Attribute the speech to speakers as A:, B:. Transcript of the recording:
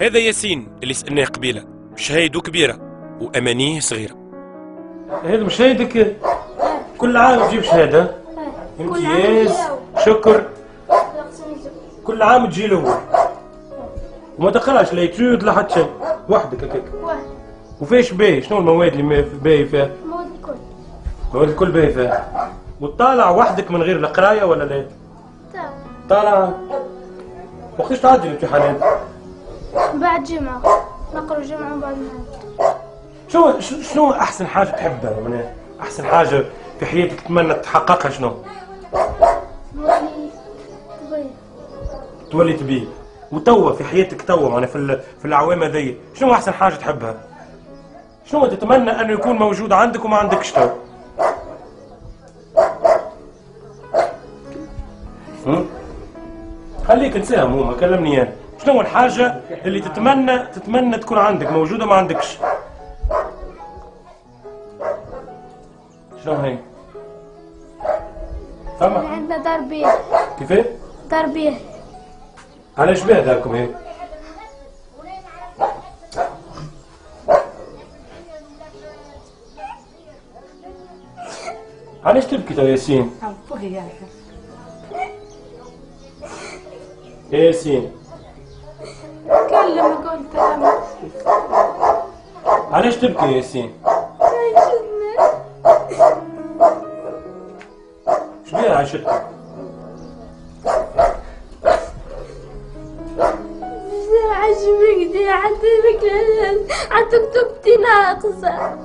A: هذا ياسين اللي سألناه قبيله، شهايده كبيرة وأمانيه صغيرة.
B: هذا مش شهادك؟ كل عام تجيب شهادة؟ امتياز، شكر. كل عام تجي له وما تقراش لا يتيود لا حتى شيء، وحدك هكاك؟ وفيش باهي؟ شنو المواد اللي باهي فيها؟
C: المواد الكل.
B: المواد الكل باهي فيها. وتطالع وحدك من غير القراية ولا لا؟ طالع. وقتاش تعدي الامتحانات؟
C: بعد جمعة، نقرا جمعة وبعد نهار.
B: شنو أحسن حاجة تحبها؟ معناها أحسن حاجة في حياتك تتمنى تحققها شنو؟
C: نولي طبيب.
B: تولي طبيب. وتوا في حياتك توا معناها في الأعوام هذيا شنو أحسن حاجة تحبها؟ شنو تتمنى أنه يكون موجود عندك وما عندكش توا؟ خليك نساهم هما، كلمني أنا. شنو الحاجة اللي تتمنى تكون عندك موجودة ما عندكش؟ شنو هي؟ فما؟
C: عندنا دار بيه.
B: كيفاه؟
C: دار بيه.
B: علاش باه داركم هي؟ علاش تبكي تو ياسين؟ يا ياسين
C: كلم قلت
B: علاش تبكي يا ياسين؟ شبيها عاشتك؟
C: عجبك دي عتبك عتكتبتي ناقصة.